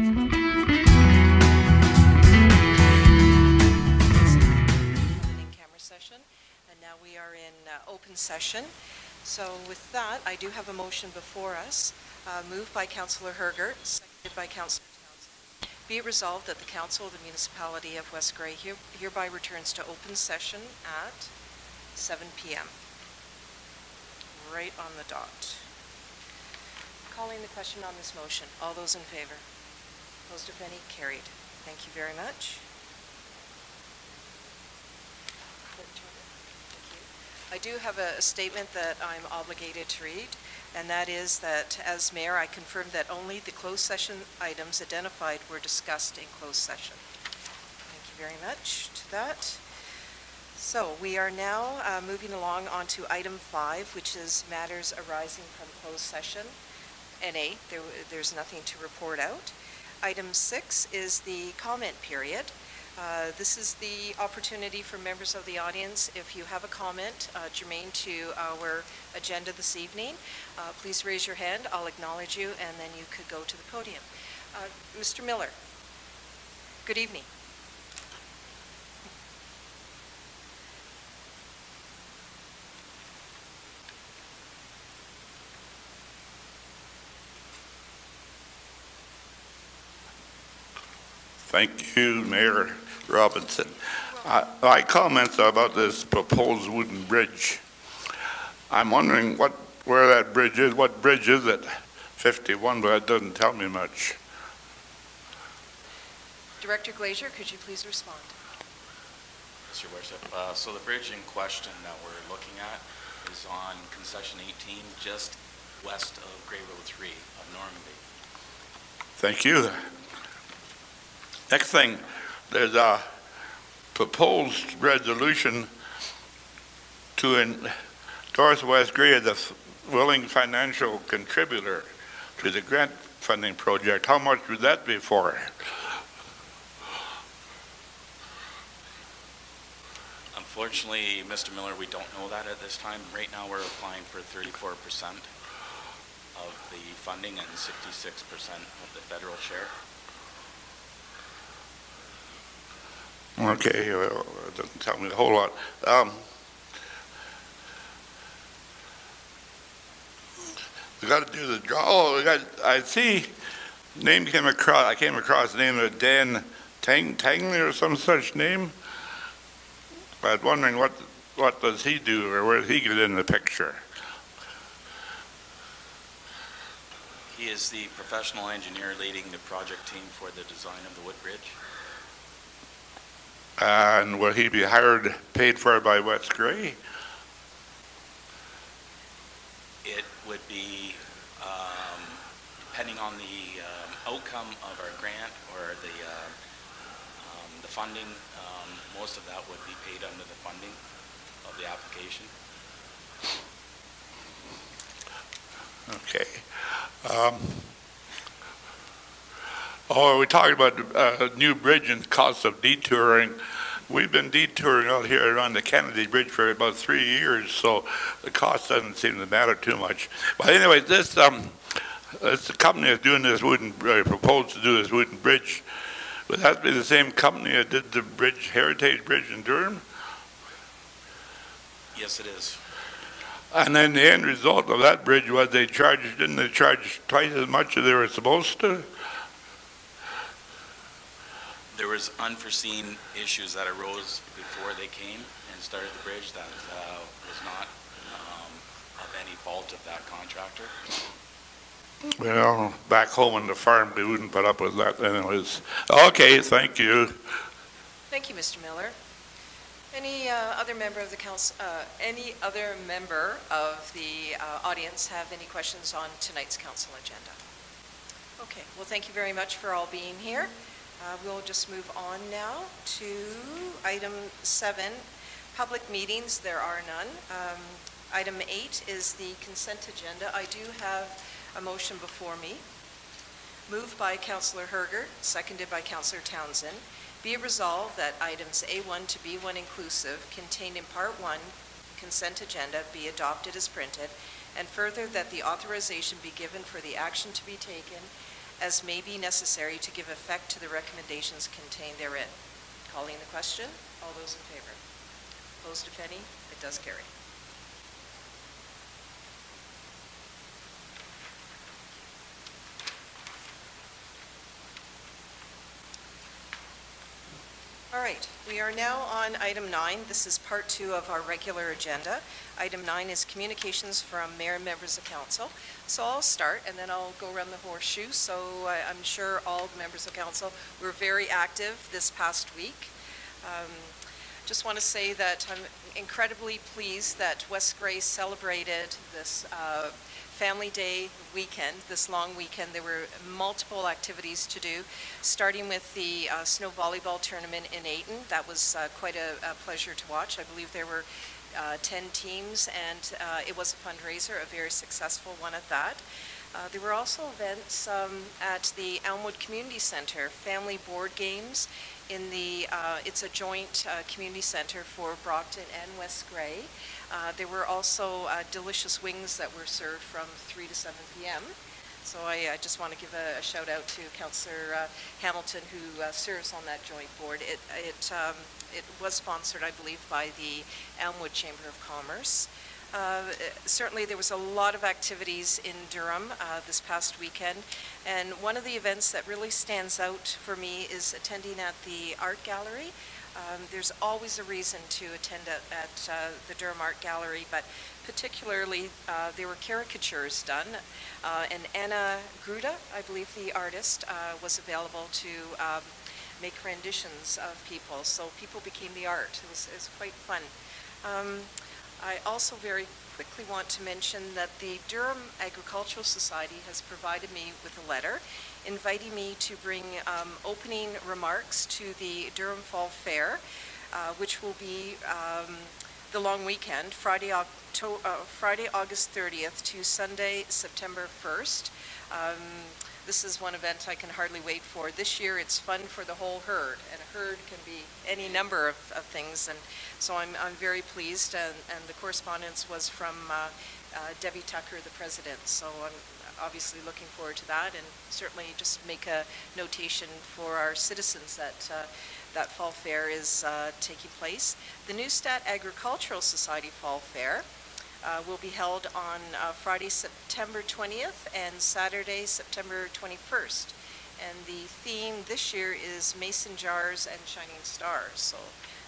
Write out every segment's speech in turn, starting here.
In-camera session, and now we are in open session. So with that, I do have a motion before us, moved by Councillor Hergert, seconded by Councillor Townsend. Be it resolved that the Council of the Municipality of West Grey hereby returns to open session at 7 p.m. Right on the dot. Calling the question on this motion. All those in favor? Opposed, if any? Carried. Thank you very much. I do have a statement that I'm obligated to read, and that is that as mayor, I confirm that only the closed session items identified were discussed in closed session. Thank you very much to that. So we are now moving along on to item 5, which is matters arising from closed session. NA, there's nothing to report out. Item 6 is the comment period. This is the opportunity for members of the audience, if you have a comment germane to our agenda this evening, please raise your hand. I'll acknowledge you, and then you could go to the podium. Mr. Miller, good evening. Thank you, Mayor Robinson. My comments about this proposed wooden bridge. I'm wondering where that bridge is. What bridge is it? 51, but that doesn't tell me much. Director Glazier, could you please respond? Yes, Your Worship. So the bridge in question that we're looking at is on concession 18, just west of Grey Road 3 of Normandy. Thank you. Next thing, there's a proposed resolution to endorse West Grey as a willing financial contributor to the grant funding project. How much would that be for? Unfortunately, Mr. Miller, we don't know that at this time. Right now we're applying for 34% of the funding and 66% of the federal share. Okay, well, it doesn't tell me a whole lot. We got to do the draw. Oh, I see. I came across the name of Dan Tangley or some such name. I was wondering what does he do, or where does he get in the picture? He is the professional engineer leading the project team for the design of the wood bridge. And will he be paid for by West Grey? It would be, depending on the outcome of our grant or the funding, most of that would be paid under the funding of the application. Okay. We talked about a new bridge and costs of detouring. We've been detouring out here around the Kennedy Bridge for about 3 years, so the cost doesn't seem to matter too much. But anyway, this company is doing this proposed to do this wooden bridge. Would that be the same company that did the Heritage Bridge in Durham? Yes, it is. And then the end result of that bridge was didn't they charge twice as much as they were supposed to? There was unforeseen issues that arose before they came and started the bridge that was not of any fault of that contractor. Well, back home on the farm, we wouldn't put up with that anyways. Okay, thank you. Thank you, Mr. Miller. Any other member of the council, any other member of the audience have any questions on tonight's council agenda? Okay, well, thank you very much for all being here. We'll just move on now to item 7, public meetings. There are none. Item 8 is the consent agenda. I do have a motion before me, moved by Councillor Hergert, seconded by Councillor Townsend. Be it resolved that items A1 to B1 inclusive, contained in Part 1 consent agenda, be adopted as printed, and further that the authorization be given for the action to be taken as may be necessary to give effect to the recommendations contained therein. Calling the question. All those in favor? Opposed, if any? It does carry. All right, we are now on item 9. This is part 2 of our regular agenda. Item 9 is communications from mayor and members of council. So I'll start, and then I'll go around the horseshoe. So I'm sure all the members of council were very active this past week. Just want to say that I'm incredibly pleased that West Grey celebrated this Family Day weekend, this long weekend. There were multiple activities to do, starting with the snow volleyball tournament in Ayton. That was quite a pleasure to watch. I believe there were 10 teams, and it was a fundraiser, a very successful one at that. There were also events at the Elmwood Community Center, family board games in the, it's a joint community center for Brockton and West Grey. There were also delicious wings that were served from 3 to 7 p.m. So I just want to give a shout out to Councillor Hamilton, who serves on that joint board. It was sponsored, I believe, by the Elmwood Chamber of Commerce. Certainly there was a lot of activities in Durham this past weekend, and one of the events that really stands out for me is attending at the art gallery. There's always a reason to attend at the Durham Art Gallery, but particularly there were caricatures done, and Anna Gruda, I believe the artist, was available to make renditions of people, so people became the art. It was quite fun. I also very quickly want to mention that the Durham Agricultural Society has provided me with a letter inviting me to bring opening remarks to the Durham Fall Fair, which will be the long weekend, Friday, August 30th to Sunday, September 1st. This is one event I can hardly wait for. This year it's fun for the whole herd, and a herd can be any number of things, and so I'm very pleased, and the correspondence was from Debbie Tucker, the president, so I'm obviously looking forward to that, and certainly just make a notation for our citizens that that Fall Fair is taking place. The Neustadt Agricultural Society Fall Fair will be held on Friday, September 20th and Saturday, September 21st. And the theme this year is Mason Jars and Shining Stars, so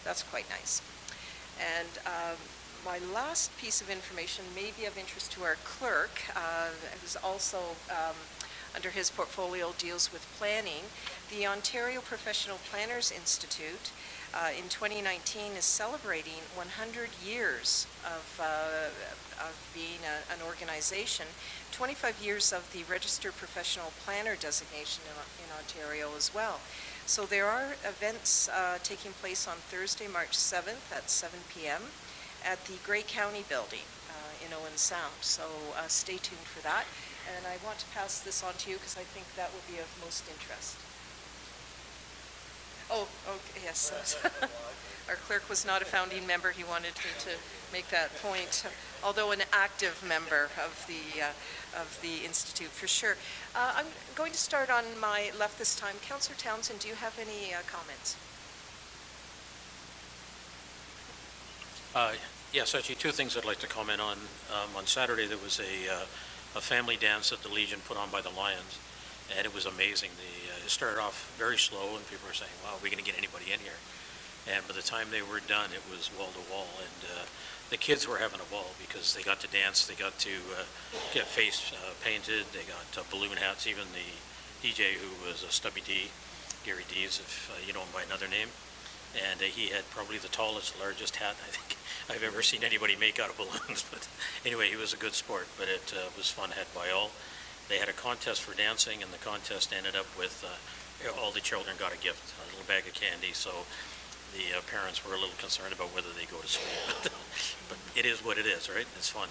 that's quite nice. And my last piece of information may be of interest to our clerk, who's also under his portfolio deals with planning. The Ontario Professional Planners Institute in 2019 is celebrating 100 years of being an organization, 25 years of the Registered Professional Planner designation in Ontario as well. So there are events taking place on Thursday, March 7th at 7 p.m. at the Grey County Building in Owen Sound. So stay tuned for that. And I want to pass this on to you because I think that would be of most interest. Oh, okay, yes. Our clerk was not a founding member. He wanted me to make that point, although an active member of the Institute, for sure. I'm going to start on my left this time. Councillor Townsend, do you have any comments? Yes, actually two things I'd like to comment on. On Saturday there was a family dance that the Legion put on by the Lions, and it was amazing. It started off very slow, and people were saying, wow, are we going to get anybody in here? And by the time they were done, it was wall to wall, and the kids were having a ball because they got to dance, they got to get face painted, they got balloon hats. Even the DJ, who was a Stubby D, Gary Dees, if you know him by another name, and he had probably the tallest, largest hat I think I've ever seen anybody make out of balloons. But anyway, he was a good sport, but it was fun, had by all. They had a contest for dancing, and the contest ended up with all the children got a gift, a little bag of candy, so the parents were a little concerned about whether they go to school. But it is what it is, right? It's fun.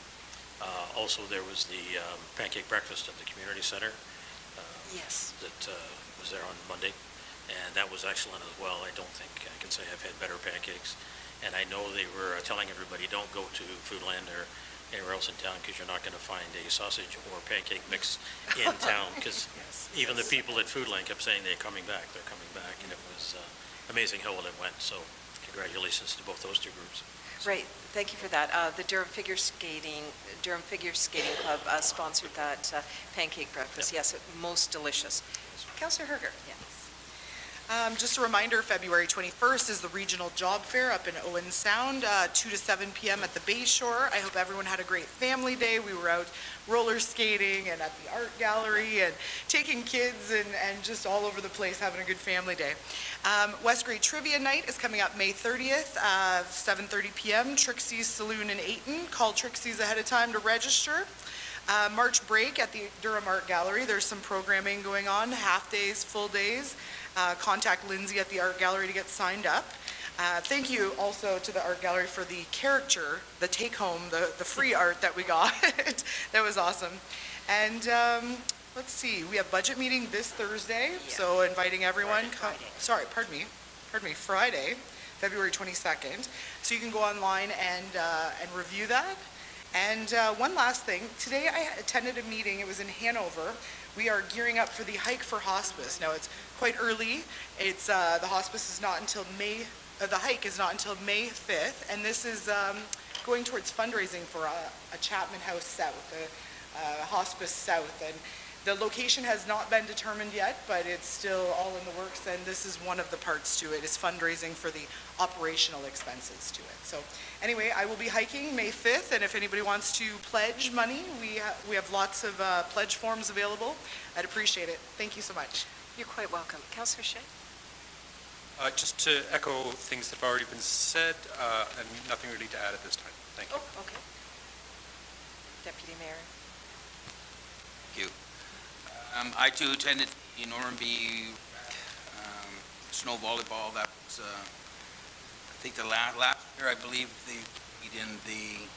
Also, there was the pancake breakfast at the community center. Yes. That was there on Monday, and that was excellent as well. I don't think I can say I've had better pancakes. And I know they were telling everybody, don't go to Foodland or anywhere else in town, because you're not going to find a sausage or pancake mix in town, because even the people at Food Line kept saying they're coming back, and it was amazing how well it went. So congratulations to both those two groups. Right, thank you for that. The Durham Figure Skating Club sponsored that pancake breakfast. Yes, most delicious. Councillor Herger. Just a reminder, February 21st is the Regional Job Fair up in Owen Sound, 2 to 7 p.m. at the Bay Shore. I hope everyone had a great family day. We were out roller skating and at the art gallery and taking kids and just all over the place having a good family day. West Grey Trivia Night is coming up May 30th, 7:30 p.m. Trixie's Saloon in Ayton. Call Trixie's ahead of time to register. March break at the Durham Art Gallery. There's some programming going on, half days, full days. Contact Lindsay at the Art Gallery to get signed up. Thank you also to the Art Gallery for the caricature, the take-home, the free art that we got. That was awesome. And let's see, we have budget meeting this Thursday, so inviting everyone. Friday, Friday, February 22nd. So you can go online and review that. And one last thing, today I attended a meeting, it was in Hanover. We are gearing up for the Hike for Hospice. Now it's quite early. It's the hospice is not until the hike is not until May 5th, and this is going towards fundraising for a Chapman House South, a hospice south, and the location has not been determined yet, but it's still all in the works, and this is one of the parts to it, is fundraising for the operational expenses to it. So anyway, I will be hiking May 5th, and if anybody wants to pledge money, we have lots of pledge forms available. I'd appreciate it. Thank you so much. You're quite welcome. Councillor Shea? Just to echo things that have already been said, and nothing really to add at this time. Thank you. Oh, okay. Deputy Mayor? Thank you. I too attended the Normanby snow volleyball. That was, I think the last year, I believe they beat in the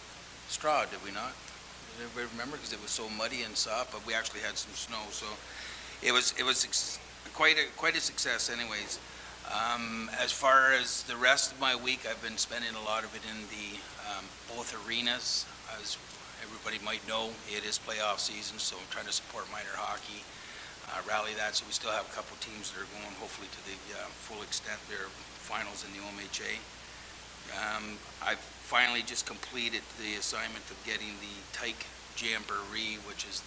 straw, did we not? Does everybody remember? Because it was so muddy and soft, but we actually had some snow, so it was quite a success anyways. As far as the rest of my week, I've been spending a lot of it in the both arenas. As everybody might know, it is playoff season, so I'm trying to support minor hockey, rally that, so we still have a couple teams that are going hopefully to the full extent their finals in the OMHA. I've finally just completed the assignment of getting the Tyke Jamboree, which is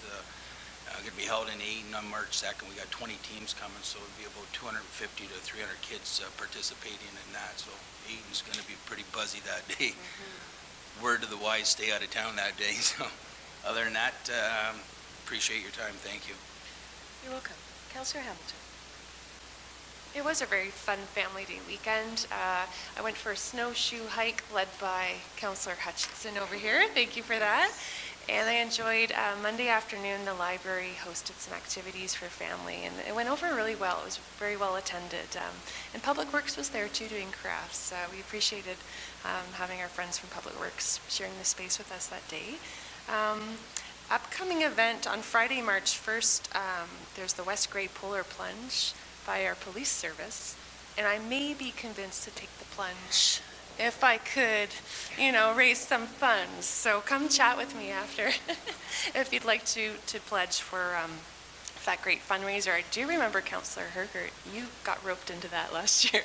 going to be held in Ayton on March 2nd. We got 20 teams coming, so it'll be about 250 to 300 kids participating in that. So Ayton's going to be pretty buzzy that day. Word to the wise, stay out of town that day. So other than that, appreciate your time. Thank you. You're welcome. Councillor Hamilton? It was a very fun family day weekend. I went for a snowshoe hike led by Councillor Hutchinson over here. Thank you for that. And I enjoyed Monday afternoon, the library hosted some activities for family, and it went over really well. It was very well attended. And Public Works was there too, doing crafts. We appreciated having our friends from Public Works sharing the space with us that day. Upcoming event on Friday, March 1st, there's the West Grey Polar Plunge by our police service, and I may be convinced to take the plunge if I could, raise some funds. So come chat with me after if you'd like to pledge for that great fundraiser. I do remember, Councillor Hergert, you got roped into that last year.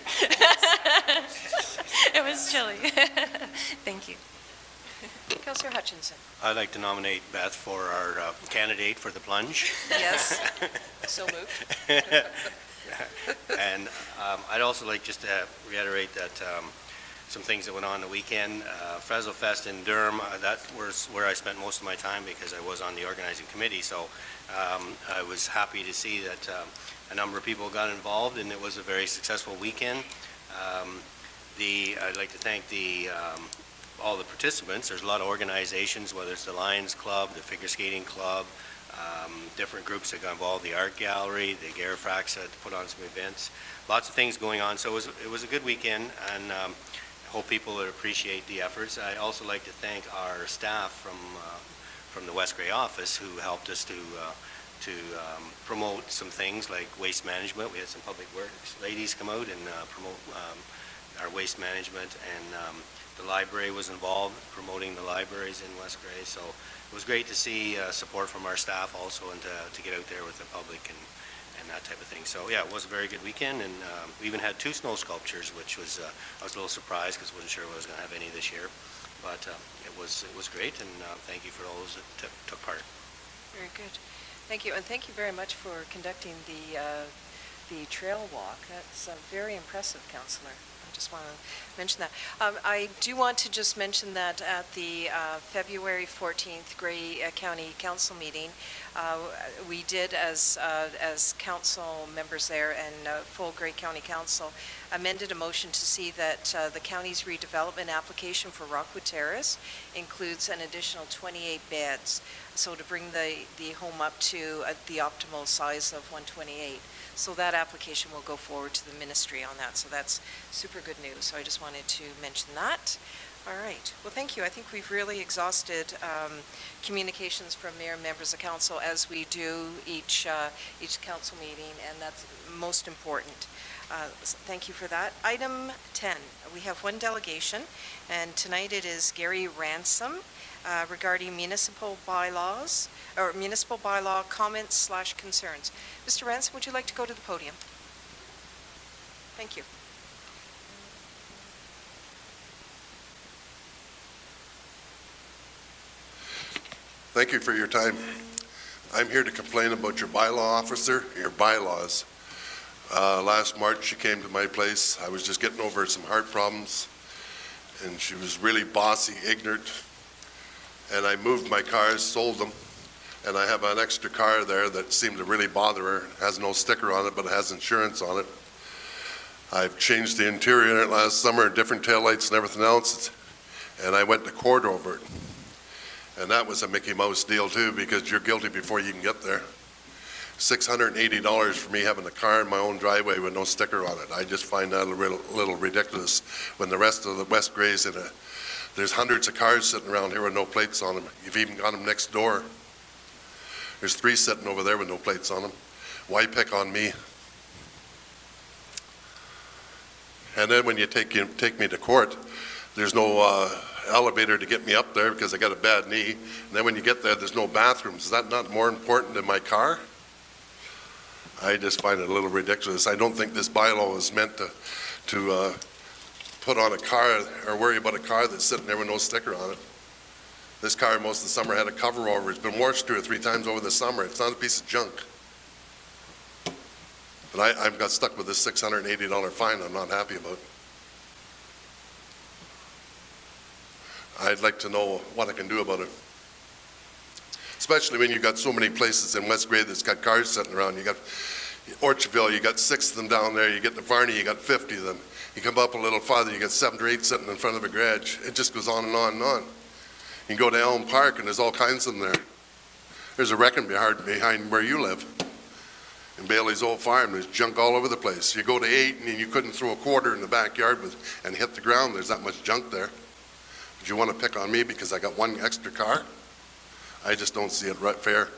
It was chilly. Thank you. Councillor Hutchinson? I'd like to nominate Beth for our candidate for the plunge. Yes. So moved. And I'd also like just to reiterate that some things that went on the weekend. Fresno Fest in Durham, that was where I spent most of my time because I was on the organizing committee. So I was happy to see that a number of people got involved, and it was a very successful weekend. I'd like to thank all the participants. There's a lot of organizations, whether it's the Lions Club, the Figure Skating Club, different groups that got involved, the Art Gallery, the Garifrax had put on some events, lots of things going on. So it was a good weekend, and I hope people would appreciate the efforts. I'd also like to thank our staff from the West Grey office who helped us to promote some things like waste management. We had some public works ladies come out and promote our waste management, and The library was involved, promoting the libraries in West Grey, so it was great to see support from our staff also, and to get out there with the public and that type of thing. So yeah, it was a very good weekend, and we even had 2 snow sculptures, which was, I was a little surprised because I wasn't sure I was going to have any this year. But it was great, and thank you for all those that took part. Very good. Thank you, and thank you very much for conducting the trail walk. That's very impressive, Councillor. I just want to mention that. I do want to just mention that at the February 14th Grey County Council meeting, we did, as council members there and full Grey County Council, amended a motion to see that the county's redevelopment application for Rockwood Terrace includes an additional 28 beds, so to bring the home up to the optimal size of 128. So that application will go forward to the ministry on that, so that's super good news. So I just wanted to mention that. All right. Well, thank you. I think we've really exhausted communications from mayor and members of council, as we do each council meeting, and that's most important. So thank you for that. Item 10, we have one delegation, and tonight it is Gary Ransom regarding municipal bylaws, or municipal bylaw comments/concerns. Mr. Ransom, would you like to go to the podium? Thank you. Thank you for your time. I'm here to complain about your bylaw officer, your bylaws. Last March, she came to my place. I was just getting over some heart problems, and she was really bossy, ignorant. And I moved my cars, sold them, and I have an extra car there that seemed to really bother her. It has no sticker on it, but it has insurance on it. I've changed the interior in it last summer, different taillights and everything else, and I went to court over it. And that was a Mickey Mouse deal too, because you're guilty before you can get there. $680 for me having a car in my own driveway with no sticker on it. I just find that a little ridiculous when the rest of the West Grey's in it. There's hundreds of cars sitting around here with no plates on them. You've even got them next door. There's 3 sitting over there with no plates on them. Why pick on me? And then when you take me to court, there's no elevator to get me up there because I got a bad knee. And then when you get there, there's no bathrooms. Is that not more important than my car? I just find it a little ridiculous. I don't think this bylaw is meant to put on a car or worry about a car that's sitting there with no sticker on it. This car most of the summer had a cover over. It's been washed 2 or 3 times over the summer. It's not a piece of junk. But I've got stuck with this $680 fine I'm not happy about. I'd like to know what I can do about it. Especially when you've got so many places in West Grey that's got cars sitting around. You got Orchardville, you got 6 of them down there. You get to Varney, you got 50 of them. You come up a little farther, you got 7 or 8 sitting in front of a garage. It just goes on and on and on. You can go to Elm Park and there's all kinds of them there. There's a wrecking behind where you live. In Bailey's old farm, there's junk all over the place. You go to 8 and you couldn't throw a quarter in the backyard and hit the ground. There's that much junk there. Do you want to pick on me because I got 1 extra car? I just don't see it right fair.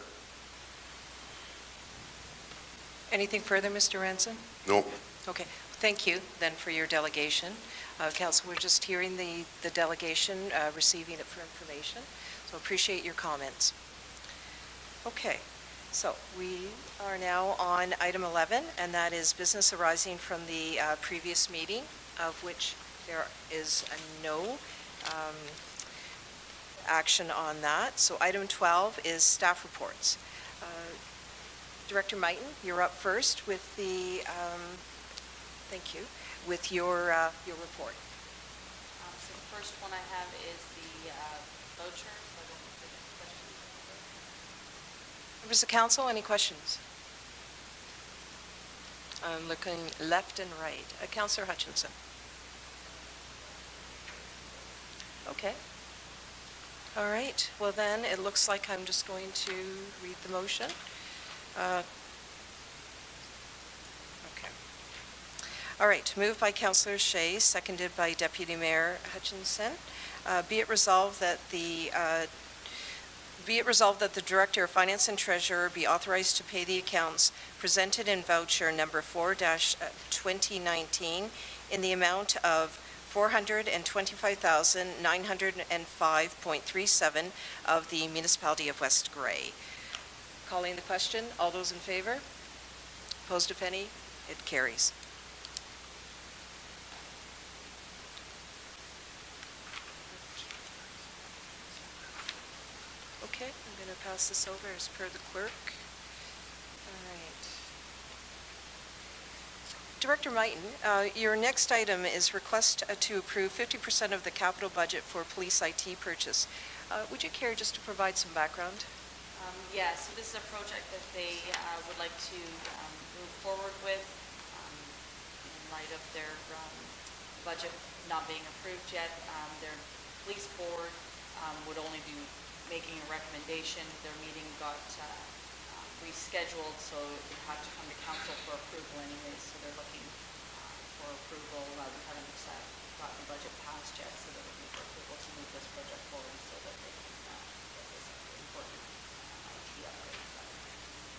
Anything further, Mr. Ransom? No. Okay. Thank you then for your delegation. Council, we're just hearing the delegation, receiving it for information. So appreciate your comments. Okay. So we are now on item 11, and that is business arising from the previous meeting, of which there is no action on that. So item 12 is staff reports. Director Mighton, you're up first with the, thank you, with your report. So the first one I have is the voucher. So I don't know if there's any questions. Members of council, any questions? I'm looking left and right. Councillor Hutchinson. Okay. All right. Well, then it looks like I'm just going to read the motion. Okay. All right. Moved by Councillor Shea, seconded by Deputy Mayor Hutchinson. Be it resolved that the Director of Finance and Treasurer be authorized to pay the accounts presented in voucher number 4-2019 in the amount of 425,905.37 of the Municipality of West Gray. Calling the question, all those in favor? Opposed, if any? It carries. Okay, I'm going to pass this over as per the clerk. All right. Director Mighton, your next item is request to approve 50% of the capital budget for police IT purchase. Would you care just to provide some background? Yeah, so this is a project that they would like to move forward with in light of their budget not being approved yet. Their police board would only be making a recommendation. Their meeting got rescheduled, so it had to come to council for approval anyway. So they're looking for approval. We haven't gotten the budget passed yet, so they're looking for approval to move this project forward so that they can get this important IT upgrade done.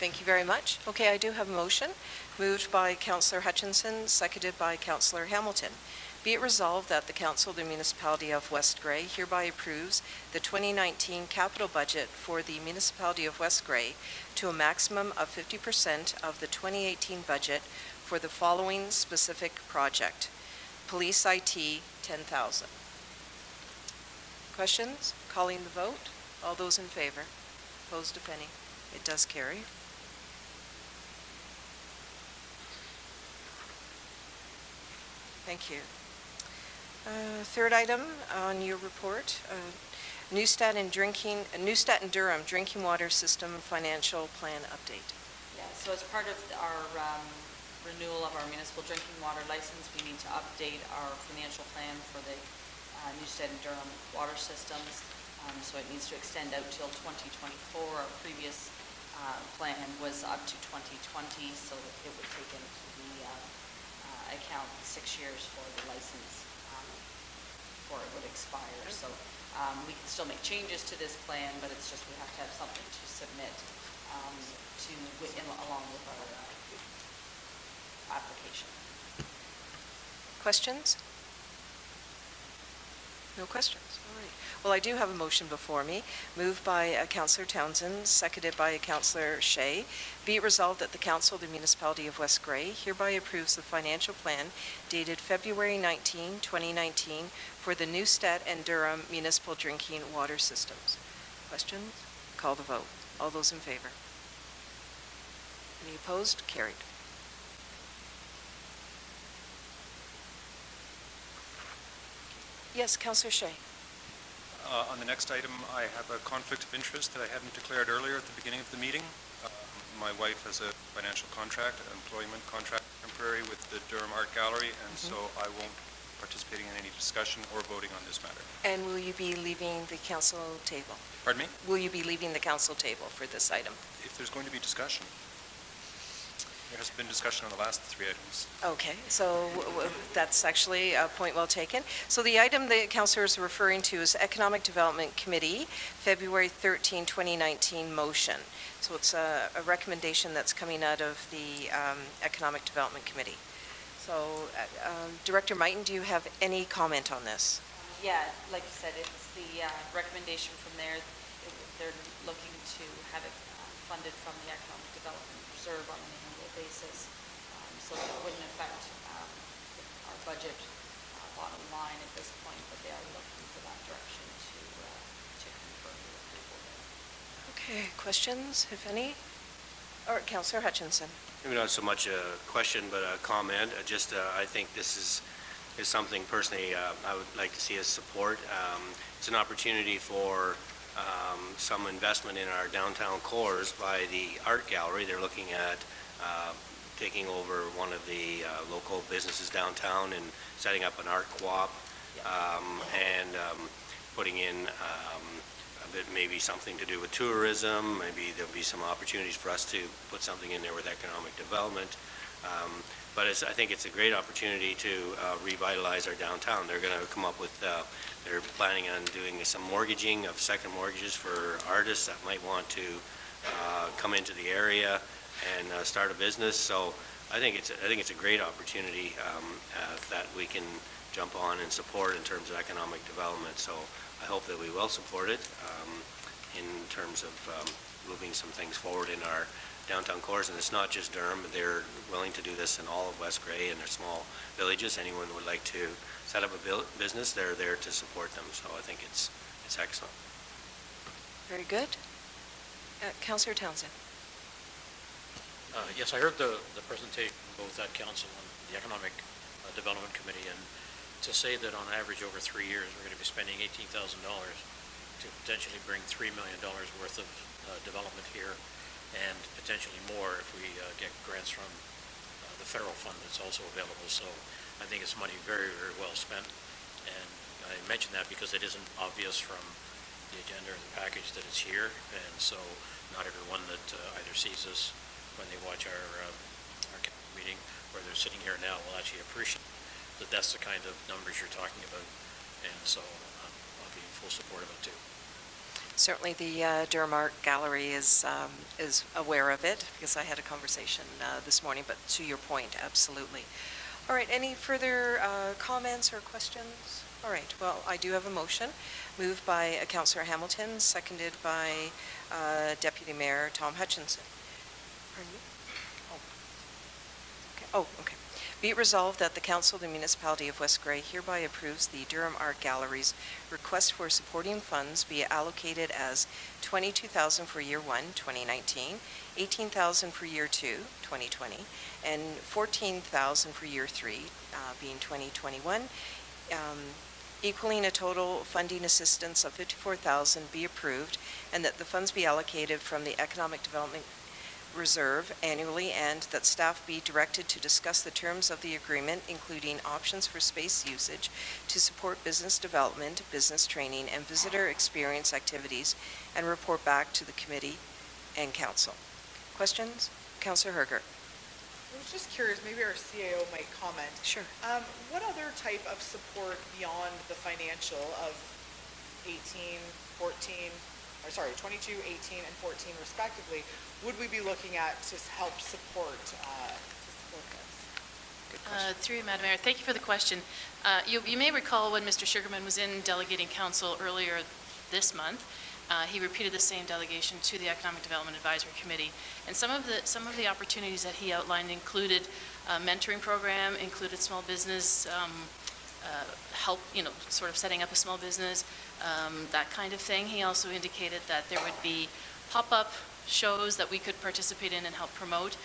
Thank you very much. Okay, I do have a motion, moved by Councillor Hutchinson, seconded by Councillor Hamilton. Be it resolved that the Council of the Municipality of West Gray hereby approves the 2019 capital budget for the Municipality of West Gray to a maximum of 50% of the 2018 budget for the following specific project. Police IT, $10,000. Questions? Calling the vote. All those in favor? Opposed, if any? It does carry. Thank you. Third item on your report, Newstat and Durham Drinking Water System Financial Plan Update. Yeah, so as part of our renewal of our municipal drinking water license, we need to update our financial plan for the Newstat and Durham water systems. So it needs to extend out till 2024. Our previous plan was up to 2020, so it would take into the account 6 years for the license before it would expire. So we can still make changes to this plan, but it's just we have to have something to submit along with our application. Questions? No questions. All right. Well, I do have a motion before me, moved by Councillor Townsend, seconded by Councillor Shea. Be it resolved that the Council of the Municipality of West Gray hereby approves the financial plan dated February 19, 2019 for the Newstat and Durham municipal drinking water systems. Questions? Call the vote. All those in favor? Any opposed? Carried. Yes, Councillor Shea. On the next item, I have a conflict of interest that I hadn't declared earlier at the beginning of the meeting. My wife has a financial contract, an employment contract, temporary with the Durham Art Gallery, and so I won't be participating in any discussion or voting on this matter. And will you be leaving the council table? Pardon me? Will you be leaving the council table for this item? If there's going to be discussion. There has been discussion on the last 3 items. Okay, so that's actually a point well taken. So the item the councillor is referring to is Economic Development Committee, February 13, 2019 motion. So it's a recommendation that's coming out of the Economic Development Committee. So Director Mighton, do you have any comment on this? Yeah, like you said, it's the recommendation from there. They're looking to have it funded from the Economic Development Reserve on an annual basis, so that it wouldn't affect our budget bottom line at this point, but they are looking for that direction to confirm the approval there. Okay, questions, if any? Or Councillor Hutchinson. Maybe not so much a question, but a comment. I think this is something personally I would like to see us support. It's an opportunity for some investment in our downtown cores by the art gallery. They're looking at taking over one of the local businesses downtown and setting up an art co-op, and putting in a bit, maybe something to do with tourism. Maybe there'll be some opportunities for us to put something in there with economic development. But I think it's a great opportunity to revitalize our downtown. They're going to come up with, they're planning on doing some mortgaging of second mortgages for artists that might want to come into the area and start a business. So I think it's a great opportunity that we can jump on and support in terms of economic development. So I hope that we will support it in terms of moving some things forward in our downtown cores. And it's not just Durham. They're willing to do this in all of West Grey and their small villages. Anyone who would like to set up a business, they're there to support them. So I think it's excellent. Very good. Councillor Townsend. Yes, I heard the presentation both at council and the Economic Development Committee, and to say that on average over 3 years, we're going to be spending $18,000 to potentially bring $3 million worth of development here, and potentially more if we get grants from the federal fund that's also available. So I think it's money very, very well spent. And I mention that because it isn't obvious from the agenda or the package that it's here. And so not everyone that either sees us when they watch our council meeting or they're sitting here now will actually appreciate that that's the kind of numbers you're talking about. And so I'll be in full support of it too. Certainly the Durham Art Gallery is aware of it because I had a conversation this morning, but to your point, absolutely. All right, any further comments or questions? All right, well, I do have a motion moved by Councillor Hamilton, seconded by Deputy Mayor Tom Hutchinson. Pardon me? Okay. Be it resolved that the Council of the Municipality of West Grey hereby approves the Durham Art Gallery's request for supporting funds be allocated as $22,000 for year 1, 2019, $18,000 for year 2, 2020, and $14,000 for year 3, being 2021, equaling a total funding assistance of $54,000 be approved, and that the funds be allocated from the Economic Development Reserve annually, and that staff be directed to discuss the terms of the agreement, including options for space usage to support business development, business training, and visitor experience activities, and report back to the committee and council. Questions? Councillor Herger. I was just curious, maybe our CAO might comment. Sure. What other type of support beyond the financial of 22, 18, and 14 respectively, would we be looking at to help support this? Good question. Through you, Madam Mayor. Thank you for the question. You may recall when Mr. Sugarman was in delegating council earlier this month, he repeated the same delegation to the Economic Development Advisory Committee. And some of the opportunities that he outlined included a mentoring program, included small business help, sort of setting up a small business, that kind of thing. He also indicated that there would be pop-up shows that we could participate in and help promote,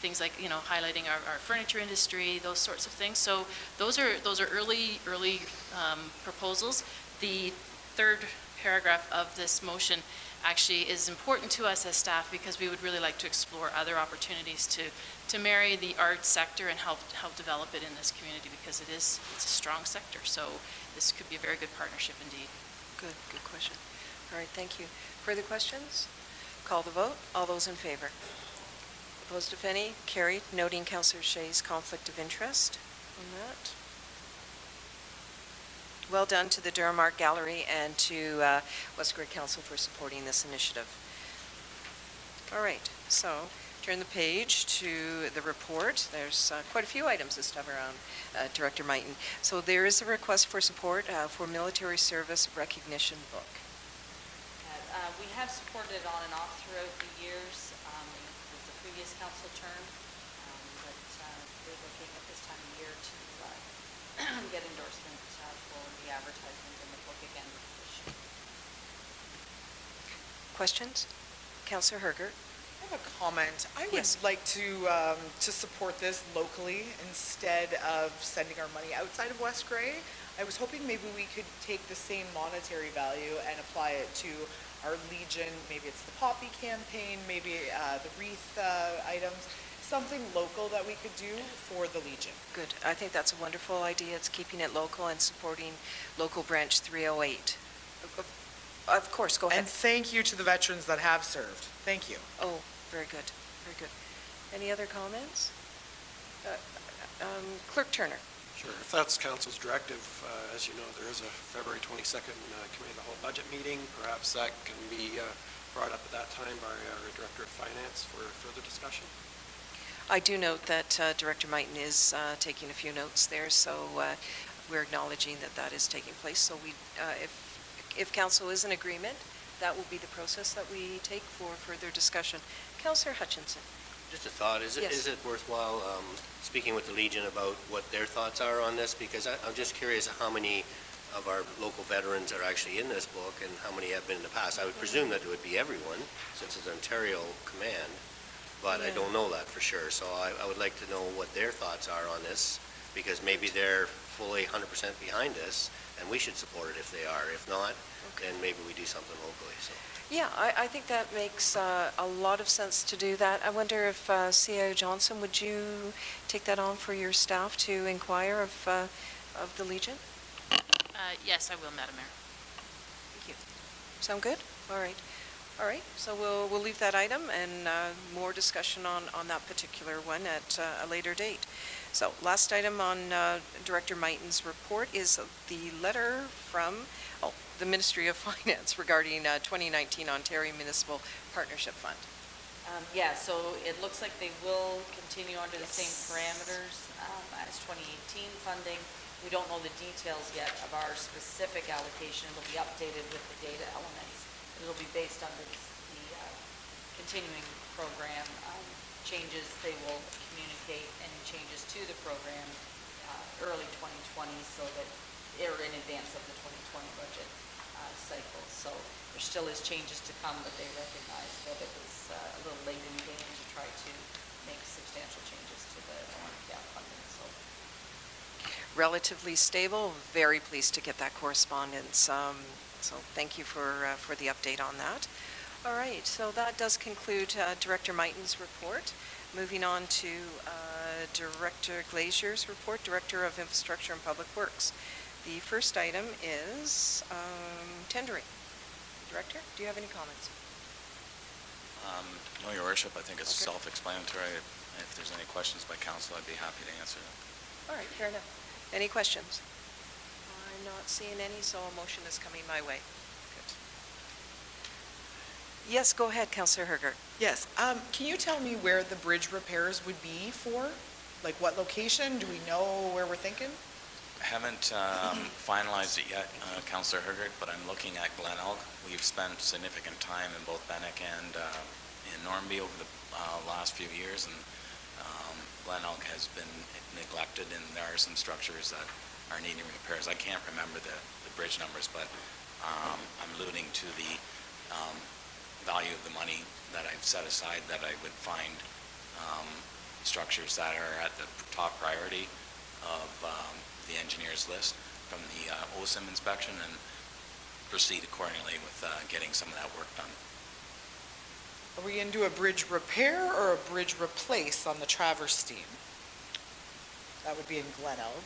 things like, highlighting our furniture industry, those sorts of things. So those are early proposals. The third paragraph of this motion actually is important to us as staff because we would really like to explore other opportunities to marry the art sector and help develop it in this community, because it's a strong sector. So this could be a very good partnership indeed. Good question. All right, thank you. Further questions? Call the vote. All those in favor? Opposed, if any? Carried. Noting Councillor Shea's conflict of interest on that. Well done to the Durham Art Gallery and to West Grey Council for supporting this initiative. All right, so turn the page to the report. There's quite a few items this time around, Director Mighton. So there is a request for support for military service recognition book. We have supported it on and off throughout the years with the previous council term, but we're looking at this time of year to get endorsement for the advertisement in the book again this year. Questions? Councillor Herger. I have a comment. I would Yes. like to support this locally instead of sending our money outside of West Grey. I was hoping maybe we could take the same monetary value and apply it to our Legion. Maybe it's the Poppy campaign, maybe the wreath items, something local that we could do for the Legion. Good. I think that's a wonderful idea. It's keeping it local and supporting local branch 308. Of course, go ahead. And thank you to the veterans that have served. Thank you. Oh, very good, very good. Any other comments? Clerk Turner. Sure. If that's council's directive, as you know, there is a February 22nd committee of the whole budget meeting. Perhaps that can be brought up at that time by our Director of Finance for further discussion. I do note that Director Mighton is taking a few notes there, so we're acknowledging that that is taking place. So if council is in agreement, that will be the process that we take for further discussion. Councillor Hutchinson. Just a thought, is Yes. it worthwhile speaking with the Legion about what their thoughts are on this? Because I'm just curious how many of our local veterans are actually in this book and how many have been in the past. I would presume that it would be everyone, since it's Ontario Command, but I don't know that for sure. So I would like to know what their thoughts are on this, because maybe they're fully 100% behind this, and we should support it if they are. If not, then maybe we do something locally, so. Yeah, I think that makes a lot of sense to do that. I wonder if CIO Johnson, would you take that on for your staff to inquire of the Legion? Yes, I will, Madam Mayor. Thank you. Sound good? All right. All right, so we'll leave that item and more discussion on that particular one at a later date. So last item on Director Mighton's report is the letter from the Ministry of Finance regarding 2019 Ontario Municipal Partnership Fund. Yeah, so it looks like they will continue under the same parameters as 2018 funding. We don't know the details yet of our specific allocation. It'll be updated with the data elements. It'll be based on the continuing program changes. They will communicate any changes to the program early 2020 so that they're in advance of the 2020 budget cycle. So there still is changes to come, but they recognize that it was a little late in the game to try to make substantial changes to the ONCAP funding. So Relatively stable, very pleased to get that correspondence. So thank you for the update on that. All right, so that does conclude Director Mighton's report. Moving on to Director Glazier's report, Director of Infrastructure and Public Works. The first item is tendering. Director, do you have any comments? No, Your Worship, I think it's Okay. self-explanatory. If there's any questions by council, I'd be happy to answer them. All right, fair enough. Any questions? I'm not seeing any, so a motion is coming my way. Good. Yes, go ahead, Councillor Hergert. Yes, can you tell me where the bridge repairs would be for? Like what location? Do we know where we're thinking? Haven't finalized it yet, Councillor Hergert, but I'm looking at Glenelg. We've spent significant time in both Bannock and in Normanby over the last few years, and Glenelg has been neglected, and there are some structures that are needing repairs. I can't remember the bridge numbers, but I'm alluding to the value of the money that I've set aside, that I would find structures that are at the top priority of the engineer's list from the OSIM inspection, and proceed accordingly with getting some of that work done. Are we going to do a bridge repair or a bridge replace on the Traverse-Steam? That would be in Glenelg.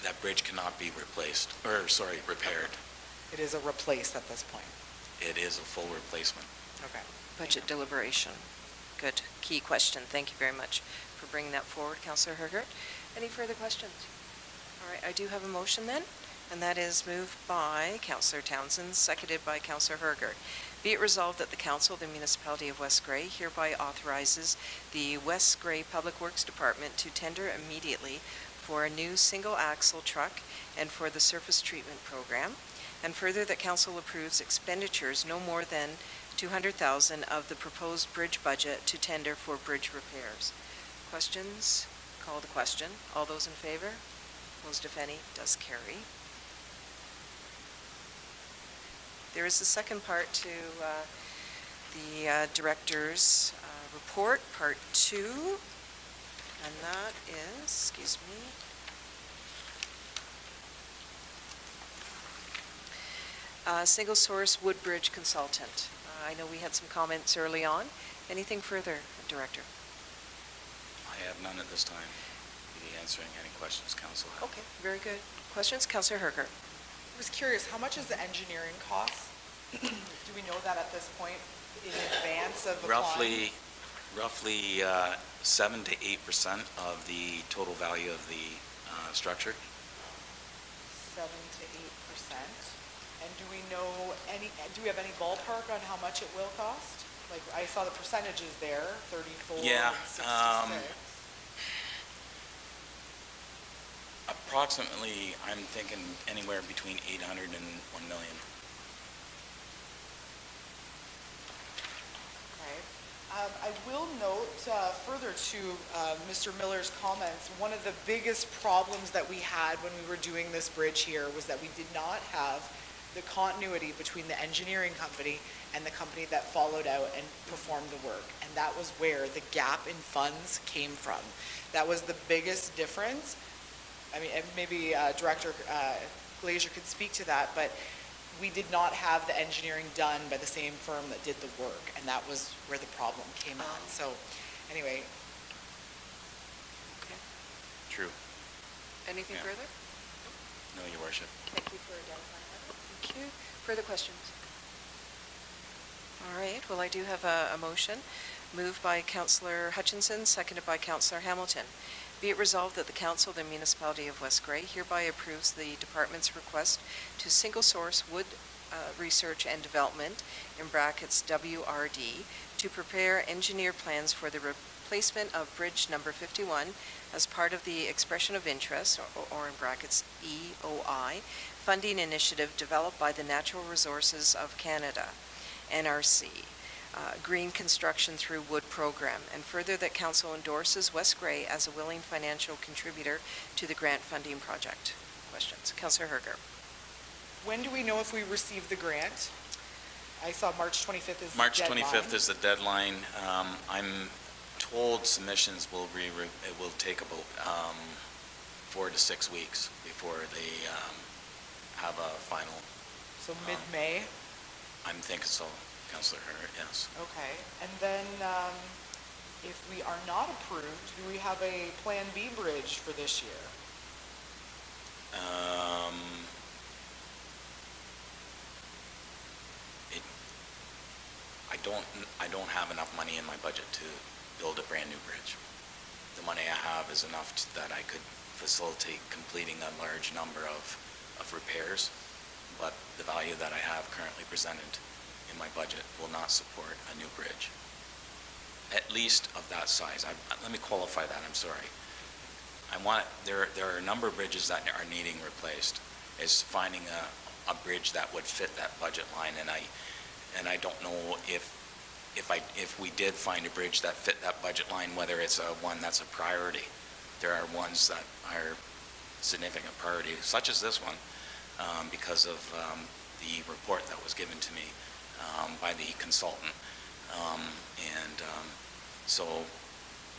That bridge cannot be replaced, or sorry, repaired. It is a replace at this point. It is a full replacement. Okay. Budget deliberation. Good. Key question. Thank you very much for bringing that forward, Councillor Hergert. Any further questions? All right, I do have a motion then, and that is moved by Councillor Townsend, seconded by Councillor Hergert. Be it resolved that the Council of the Municipality of West Grey hereby authorizes the West Grey Public Works Department to tender immediately for a new single-axle truck and for the surface treatment program, and further that Council approves expenditures no more than $200,000 of the proposed bridge budget to tender for bridge repairs. Questions? Call the question. All those in favor? Opposed, if any? Does carry. There is a second part to the director's report, part 2, and that is, excuse me, single source Woodbridge consultant. I know we had some comments early on. Anything further, Director? I have none at this time. Be answering any questions council have. Okay, very good. Questions? Councillor Hergert. I was curious, how much is the engineering cost? Do we know that at this point in advance of applying? Roughly 7 to 8% of the total value of the structure. 7 to 8%. And do we have any ballpark on how much it will cost? Like, I saw the percentages there, 34 Yeah, and 66. Approximately, I'm thinking anywhere between 800 and 1 million. Okay. I will note, further to Mr. Miller's comments, one of the biggest problems that we had when we were doing this bridge here was that we did not have the continuity between the engineering company and the company that followed out and performed the work. And that was where the gap in funds came from. That was the biggest difference. I mean, and maybe Director Glazier could speak to that, but we did not have the engineering done by the same firm that did the work, and that was where the problem came on. So, anyway. Okay. True. Anything Yeah. further? No, Your Worship. Thank you for identifying that. Thank you. Further questions? All right, well, I do have a motion, moved by Councillor Hutchinson, seconded by Councillor Hamilton. Be it resolved that the Council of the Municipality of West Grey hereby approves the Department's request to single-source wood research and development, in brackets WRD, to prepare engineer plans for the replacement of Bridge Number 51 as part of the Expression of Interest, or in brackets EOI, funding initiative developed by the Natural Resources of Canada, NRC. Green Construction Through Wood Program, and further that Council endorses West Grey as a willing financial contributor to the grant funding project. Questions? Councillor Herger. When do we know if we received the grant? I saw March 25th is the March deadline. 25th is the deadline. I'm told submissions will it will take about 4 to 6 weeks before they have a final. So mid-May? I'm thinking so, Councillor Herger, yes. Okay. And then, if we are not approved, do we have a Plan B bridge for this year? I don't have enough money in my budget to build a brand new bridge. The money I have is enough that I could facilitate completing a large number of repairs, but the value that I have currently presented in my budget will not support a new bridge, at least of that size. Let me qualify that, I'm sorry. There are a number of bridges that are needing replaced. It's finding a bridge that would fit that budget line, and I don't know if we did find a bridge that fit that budget line, whether it's one that's a priority. There are ones that are significant priority, such as this one, because of the report that was given to me by the consultant. So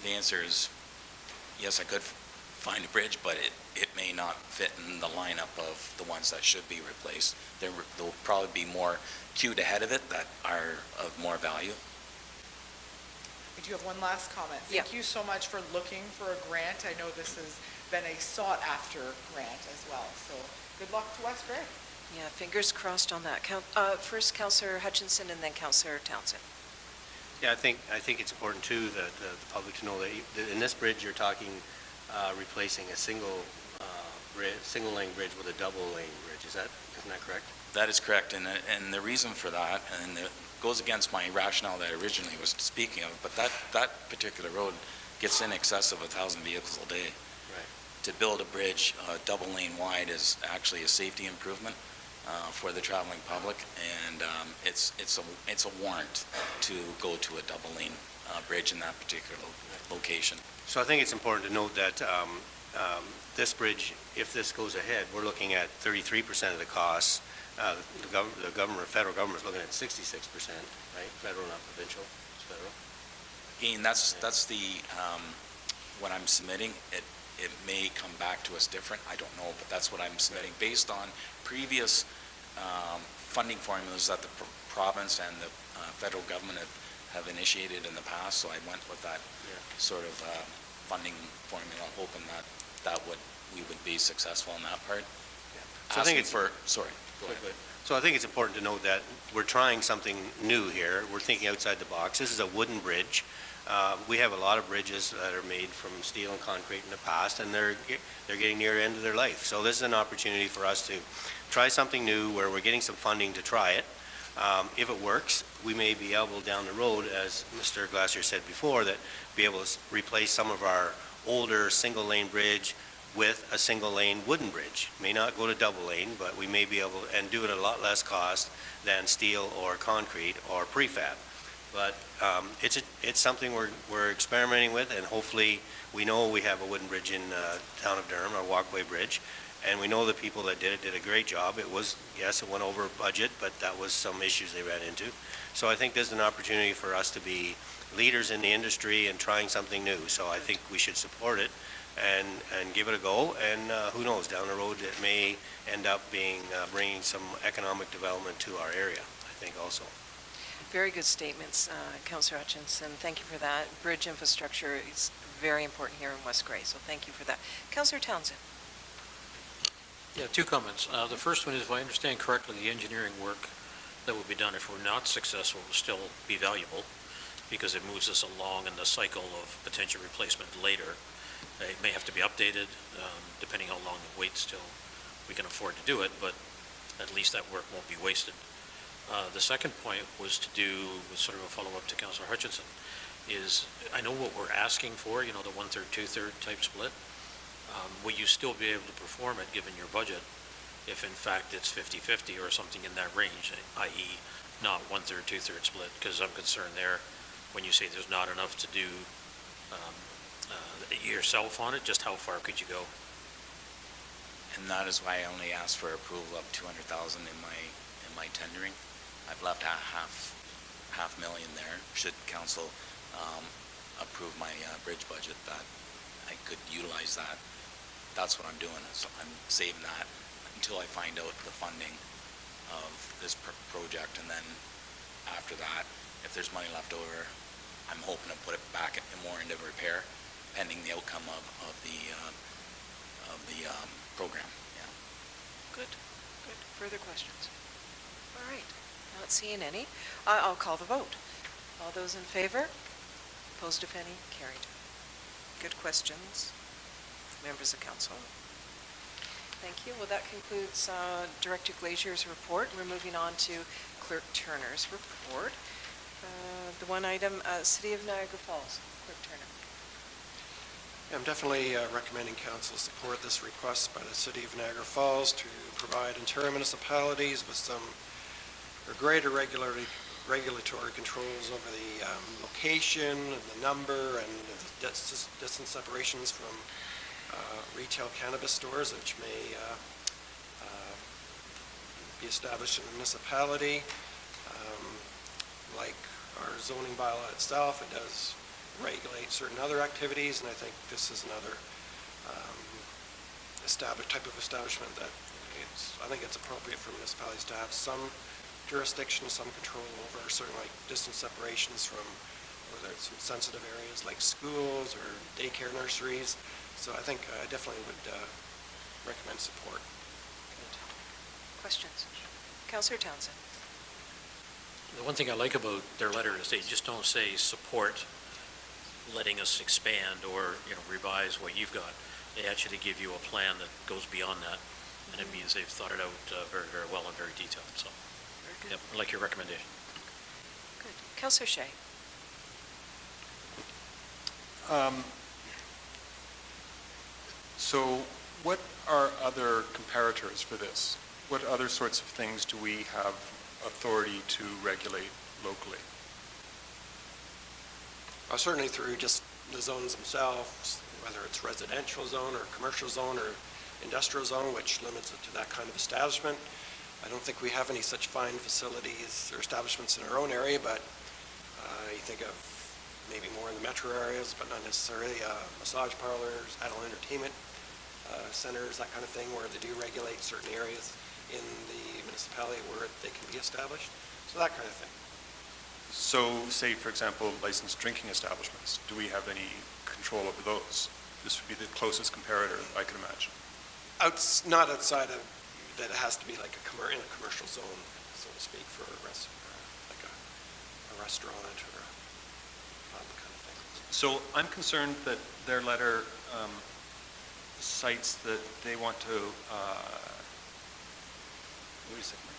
the answer is, yes, I could find a bridge, but it may not fit in the lineup of the ones that should be replaced. There'll probably be more queued ahead of it that are of more value. We do have one last comment. Yeah. Thank you so much for looking for a grant. I know this has been a sought-after grant as well. So good luck to West Grey. Yeah, fingers crossed on that. First, Councillor Hutchinson, and then Councillor Townsend. Yeah, I think it's important too that the public to know that in this bridge you're talking replacing a single lane bridge with a double lane bridge. Isn't that correct? That is correct, and the reason for that, and it goes against my rationale that I originally was speaking of, but that particular road gets in excess of 1,000 vehicles a day. Right. To build a bridge double lane wide is actually a safety improvement for the traveling public, and it's a warrant to go to a double lane bridge in that particular location. So I think it's important to note that this bridge, if this goes ahead, we're looking at 33% of the costs. The federal government is looking at 66%, right? Federal, not provincial. It's federal. Again, that's the what I'm submitting. It may come back to us different. I don't know, but that's what I'm submitting based on previous funding formulas that the province and the federal government have initiated in the past. So I went with that sort of funding formula, hoping that we would be successful in that part. So I think it's sorry. Go ahead. So I think it's important to note that we're trying something new here. We're thinking outside the box. This is a wooden bridge. We have a lot of bridges that are made from steel and concrete in the past, and they're getting near the end of their life. So this is an opportunity for us to try something new where we're getting some funding to try it. If it works, we may be able down the road, as Mr. Glassier said before, that be able to replace some of our older single-lane bridge with a single-lane wooden bridge. May not go to double lane, but we may be able, and do it at a lot less cost than steel or concrete or prefab. But it's something we're experimenting with, and hopefully, we know we have a wooden bridge in town of Durham, our walkway bridge, and we know the people that did it did a great job. It was, yes, it went over budget, but that was some issues they ran into. So I think there's an opportunity for us to be leaders in the industry and trying something new. So I think we should support it and give it a go. And who knows, down the road, it may end up being bringing some economic development to our area, I think also. Very good statements, Councillor Hutchinson. Thank you for that. Bridge infrastructure is very important here in West Grey, so thank you for that. Councillor Townsend. Yeah, two comments. The first one is, if I understand correctly, the engineering work that will be done, if we're not successful, will still be valuable because it moves us along in the cycle of potential replacement later. It may have to be updated, depending how long it waits till we can afford to do it, but at least that work won't be wasted. The second point was to do with sort of a follow-up to Councillor Hutchinson, is I know what we're asking for, you know, the 1/3, 2/3 type split. Will you still be able to perform it, given your budget, if in fact it's 50/50 or something in that range, i.e. not 1/3, 2/3 split? Because I'm concerned there, when you say there's not enough to do yourself on it, just how far could you go? And that is why I only asked for approval of 200,000 in my tendering. I've left half million there. Should council approve my bridge budget, that I could utilize that. That's what I'm doing, is I'm saving that until I find out the funding of this project, and then after that, if there's money left over, I'm hoping to put it back more into repair, pending the outcome of the program. Yeah. Good. Further questions? All right. Not seeing any. I'll call the vote. All those in favor? Opposed, if any? Carried. Good questions, members of council. Thank you. Well, that concludes Director Glazier's report. We're moving on to Clerk Turner's report. The one item, City of Niagara Falls. Clerk Turner. I'm definitely recommending council support this request by the City of Niagara Falls to provide interior municipalities with some greater regulatory controls over the location and the number and the distance separations from retail cannabis stores, which may be established in a municipality. Like our zoning bylaw itself, it does regulate certain other activities, and I think this is another type of establishment that I think it's appropriate for municipalities to have some jurisdiction, some control over certain, like distance separations from whether it's sensitive areas like schools or daycare nurseries. So I think I definitely would recommend support. Good. Questions? Councillor Townsend. The one thing I like about their letter is they just don't say support letting us expand or, you know, revise what you've got. They actually give you a plan that goes beyond that, and it means they've thought it out very, very well and very detailed. So, Very good. yep, I like your recommendation. Good. Councillor Shea. So what are other comparators for this? What other sorts of things do we have authority to regulate locally? Certainly through just the zones themselves, whether it's residential zone or commercial zone or industrial zone, which limits it to that kind of establishment. I don't think we have any such fine facilities or establishments in our own area, but you think of maybe more in the metro areas, but not necessarily massage parlors, adult entertainment centers, that kind of thing, where they do regulate certain areas in the municipality where they can be established. So that kind of thing. So, say, for example, licensed drinking establishments, do we have any control over those? This would be the closest comparator I could imagine. Not outside of, that it has to be like in a commercial zone, so to speak, for a restaurant or a pub kind of thing. So I'm concerned that their letter cites that they want to, wait a second,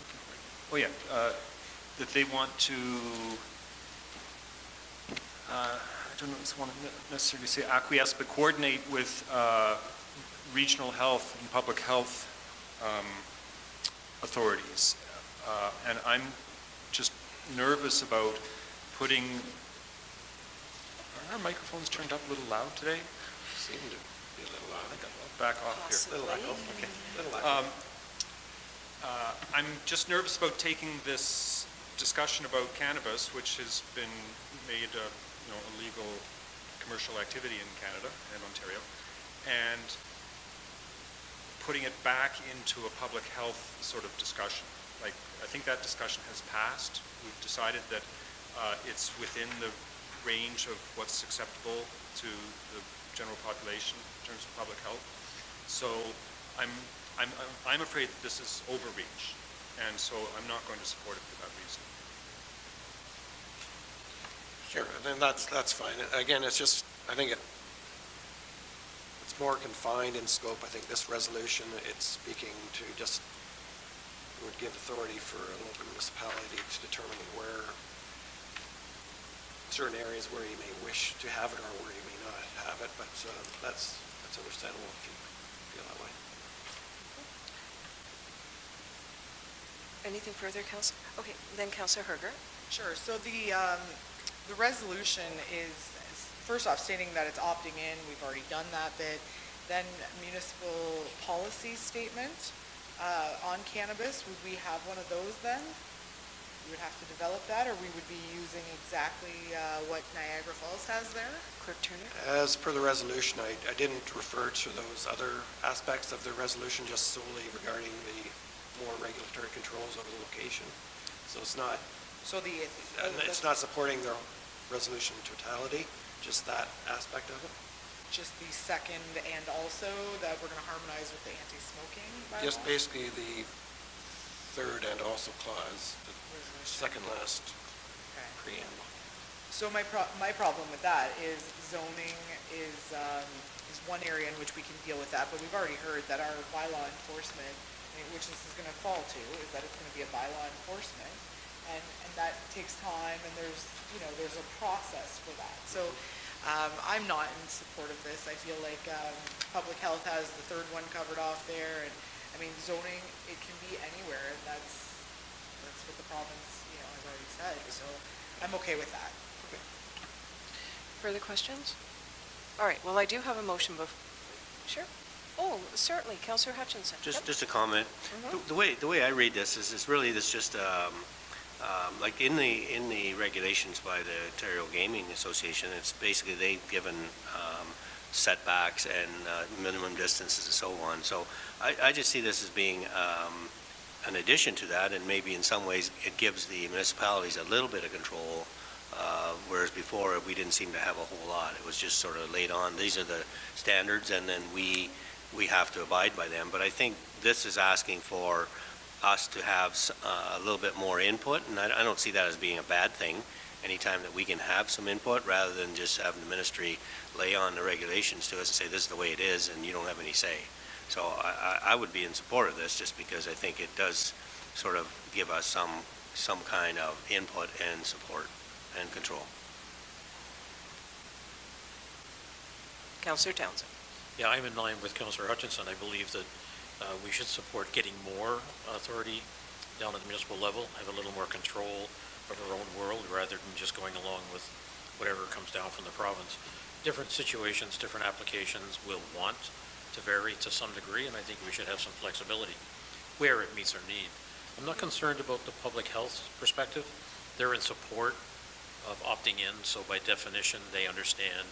oh yeah, that they want to, I don't want to necessarily say acquiesce, but coordinate with regional health and public health authorities. And I'm just nervous about putting, are our microphones turned up a little loud today? Seem to be a little loud. I'll back off here. Little echo, okay, little echo. I'm just nervous about taking this discussion about cannabis, which has been made a legal commercial activity in Canada and Ontario, and putting it back into a public health sort of discussion. Like, I think that discussion has passed. We've decided that it's within the range of what's acceptable to the general population in terms of public health. So I'm afraid that this is overreach, and so I'm not going to support it for that reason. Sure, then that's fine. Again, it's just, I think it's more confined in scope. I think this resolution, it's speaking to just, would give authority for a local municipality to determine where, certain areas where you may wish to have it or where you may not have it, but that's understandable if you feel that way. Anything further, Councillor? Okay, then Councillor Herger. Sure, so the resolution is, first off, stating that it's opting in, we've already done that bit. Then municipal policy statement on cannabis, would we have one of those then? We would have to develop that, or we would be using exactly what Niagara Falls has there? Clerk Turner? As per the resolution, I didn't refer to those other aspects of the resolution, just solely regarding the more regulatory controls over the location. So it's not, So it's not supporting the resolution in totality, just that aspect of it. just the second, and also that we're going to harmonize with the anti-smoking bylaw? Just basically the third and also clause, the Resolution. second last Okay. preamble. So my problem with that is zoning is one area in which we can deal with that, but we've already heard that our bylaw enforcement, which this is going to fall to, is that it's going to be a bylaw enforcement, and that takes time, and there's a process for that. So I'm not in support of this. I feel like public health has the third one covered off there, and I mean, zoning, it can be anywhere, and that's what the province, has already said, so I'm okay with that. Further questions? All right, well, I do have a motion Sure. Oh, certainly, Councillor Hutchinson. Just a comment. The way I read this is this just like in the regulations by the Ontario Gaming Association, it's basically they've given setbacks and minimum distances and so on. So I just see this as being an addition to that, and maybe in some ways it gives the municipalities a little bit of control, whereas before we didn't seem to have a whole lot. It was just sort of laid on. These are the standards, and then we have to abide by them. But I think this is asking for us to have a little bit more input, and I don't see that as being a bad thing. Anytime that we can have some input rather than just having the ministry lay on the regulations to us and say this is the way it is and you don't have any say. So I would be in support of this just because I think it does sort of give us some kind of input and support and control. Councillor Townsend. Yeah, I'm in line with Councillor Hutchinson. I believe that we should support getting more authority down at the municipal level, have a little more control of our own world rather than just going along with whatever comes down from the province. Different situations, different applications will want to vary to some degree, and I think we should have some flexibility where it meets our need. I'm not concerned about the public health perspective. They're in support of opting in, so by definition, they understand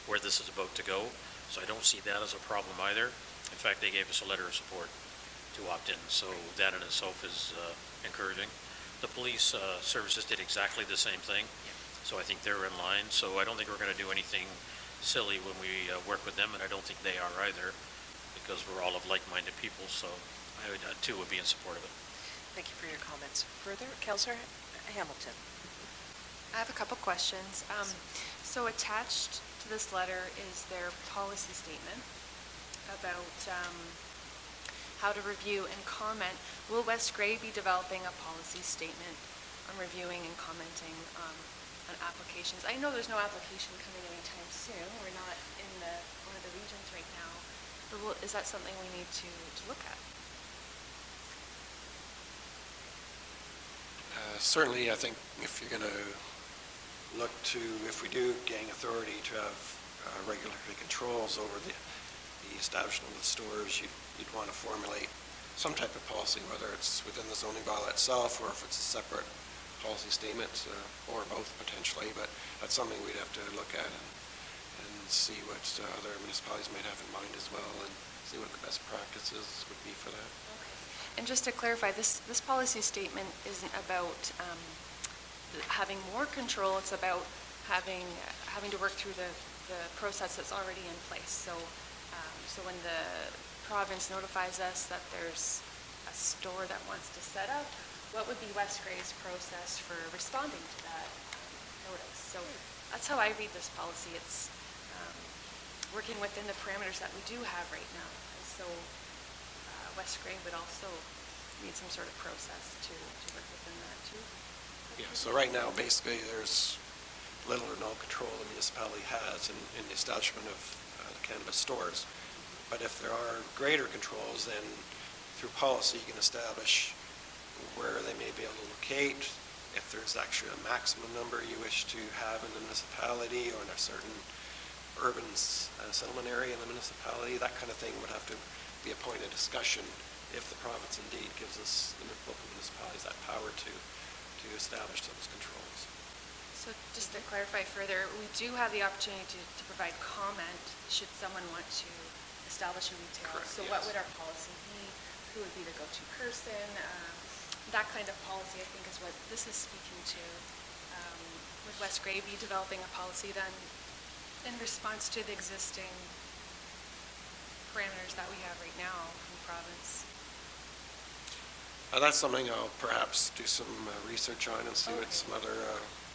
where this is about to go. So I don't see that as a problem either. In fact, they gave us a letter of support to opt in, so that in itself is encouraging. The police services did exactly the same thing, so I think they're in line. So I don't think we're going to do anything silly when we work with them, and I don't think they are either, because we're all of like-minded people, so I would, too, would be in support of it. Thank you for your comments. Further, Councillor Hamilton. I have a couple questions. So attached to this letter is their policy statement about how to review and comment. Will West Grey be developing a policy statement on reviewing and commenting on applications. I know there's no application coming anytime soon. We're not in one of the regions right now. But is that something we need to look at? Certainly, I think if you're going to look to, if we do gain authority to have regulatory controls over the establishment of the stores, you'd want to formulate some type of policy, whether it's within the zoning bylaw itself or if it's a separate policy statement, or both potentially, but that's something we'd have to look at and see what other municipalities might have in mind as well, and see what the best practices would be for that. And just to clarify, this policy statement isn't about having more control, it's about having to work through the process that's already in place. So when the province notifies us that there's a store that wants to set up, what would be West Grey's process for responding to that notice? So that's how I read this policy. It's working within the parameters that we do have right now. And so West Grey would also need some sort of process to work within that too. Yeah, so right now, basically, there's little or no control the municipality has in the establishment of the cannabis stores. But if there are greater controls, then through policy, you can establish where they may be able to locate, if there's actually a maximum number you wish to have in the municipality or in a certain urban settlement area in the municipality, that kind of thing would have to be a point of discussion if the province indeed gives us, the local municipalities, that power to establish those controls. So just to clarify further, we do have the opportunity to provide comment should someone want to establish a retail. Correct, So yes. what would our policy be? Who would be the go-to person? That kind of policy, I think, is what this is speaking to. Would West Grey be developing a policy then in response to the existing parameters that we have right now from the province? That's something I'll perhaps do some research on and see what some other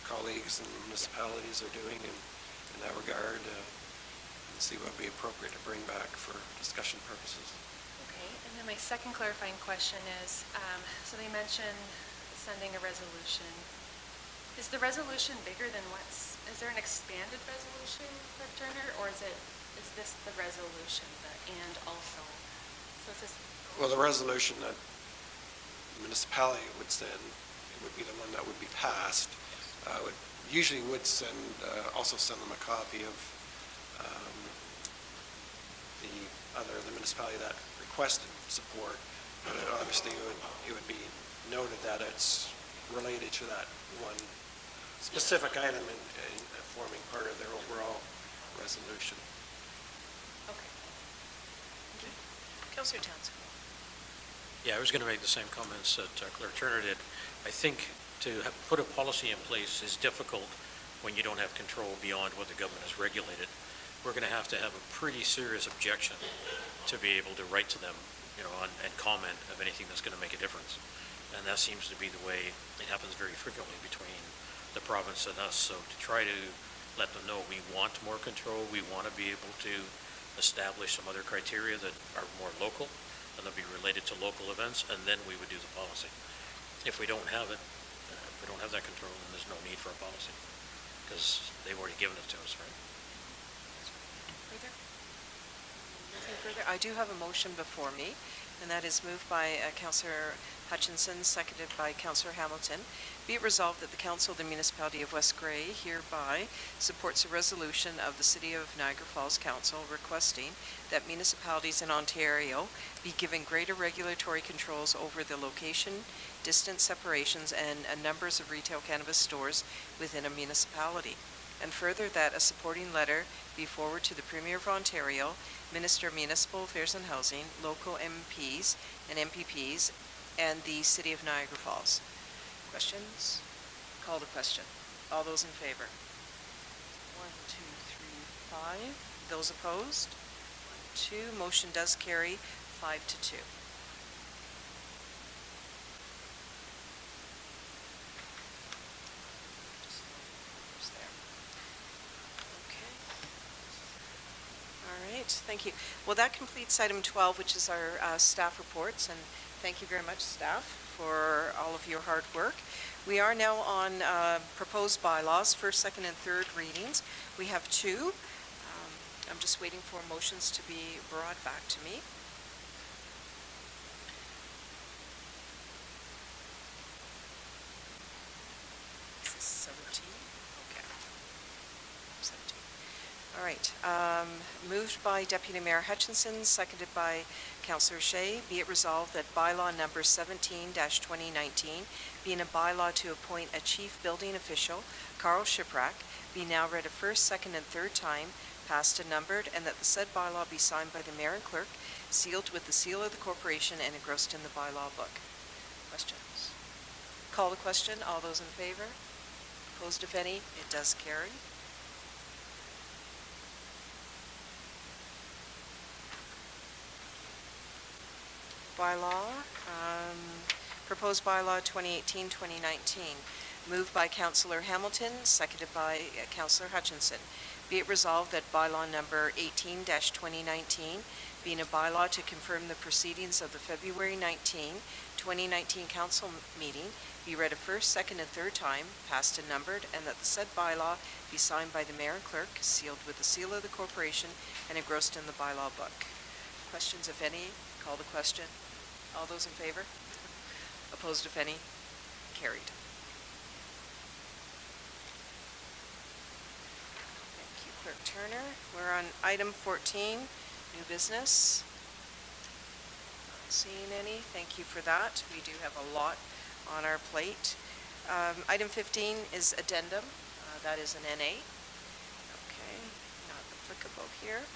colleagues and municipalities are doing in that regard, and see what would be appropriate to bring back for discussion purposes. Okay, and then my second clarifying question is, so they mentioned sending a resolution. Is the resolution bigger than is there an expanded resolution, Clerk Turner, or is this the resolution, and also? So it's this. Well, the resolution that the municipality would send, it would be the one that would be passed, usually would also send them a copy of the municipality that requested support, but obviously it would be noted that it's related to that one specific item in forming part of their overall resolution. Okay. Councillor Townsend. Yeah, I was going to make the same comments that Clerk Turner did. I think to put a policy in place is difficult when you don't have control beyond what the government has regulated. We're going to have a pretty serious objection to be able to write to them, and comment of anything that's going to make a difference. And that seems to be the way it happens very frequently between the province and us. So to try to let them know we want more control, we want to be able to establish some other criteria that are more local and they'll be related to local events, and then we would do the policy. If we don't have it, if we don't have that control, then there's no need for a policy because they've already given it to us, right? Further? Nothing further? I do have a motion before me, and that is moved by Councillor Hutchinson, seconded by Councillor Hamilton. Be it resolved that the Council of the Municipality of West Grey hereby supports a resolution of the City of Niagara Falls Council requesting that municipalities in Ontario be given greater regulatory controls over the location, distance separations, and numbers of retail cannabis stores within a municipality. And further, that a supporting letter be forwarded to the Premier of Ontario, Minister of Municipal Affairs and Housing, local MPs and MPPs, and the City of Niagara Falls. Questions? Call the question. All those in favor? 1, 2, 3, 5. Those opposed? 1, 2. Motion does carry 5-2. All right, thank you. Well, that completes item 12, which is our staff reports, and thank you very much, staff. for all of your hard work. We are now on proposed bylaws, first, second, and third readings. We have two. I'm just waiting for motions to be brought back to me. This is 17? Okay. 17. All right. Moved by Deputy Mayor Hutchinson, seconded by Councillor Shea. Be it resolved that bylaw number 17-2019, being a bylaw to appoint a chief building official, Carl Shiprack, be now read a first, second, and third time, passed and numbered, and that the said bylaw be signed by the mayor and clerk, sealed with the seal of the corporation, and engrossed in the bylaw book. Questions? Call the question. All those in favor? Opposed, if any? It does carry. Bylaw, proposed bylaw 2018-2019, moved by Councillor Hamilton, seconded by Councillor Hutchinson. Be it resolved that bylaw number 18-2019, being a bylaw to confirm the proceedings of the February 19, 2019 council meeting, be read a first, second, and third time, passed and numbered, and that the said bylaw be signed by the mayor and clerk, sealed with the seal of the corporation, and engrossed in the bylaw book. Questions, if any? Call the question. All those in favor? Opposed, if any? Carried. Thank you, Clerk Turner. We're on item 14, new business. Not seeing any. Thank you for that. We do have a lot on our plate. Item 15 is addendum. That is an NA. Okay, not applicable here.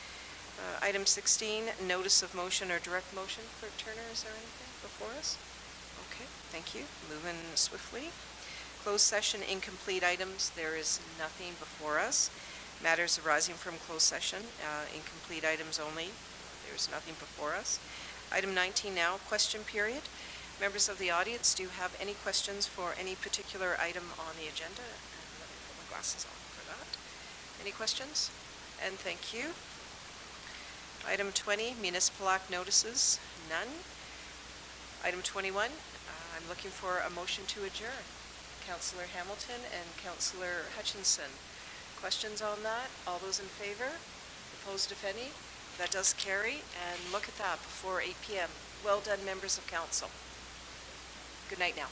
Item 16, notice of motion or direct motion. Clerk Turner, is there anything before us? Okay, thank you. Moving swiftly. Closed session, incomplete items. There is nothing before us. Matters arising from closed session, incomplete items only. There's nothing before us. Item 19 now, question period. Members of the audience, do you have any questions for any particular item on the agenda? And let me put my glasses on for that. Any questions? And thank you. Item 20, Municipal Act notices, none. Item 21, I'm looking for a motion to adjourn. Councillor Hamilton and Councillor Hutchinson. Questions on that? All those in favor? Opposed, if any? That does carry, and look at that, before 8 p.m. Well done, members of council. Good night now.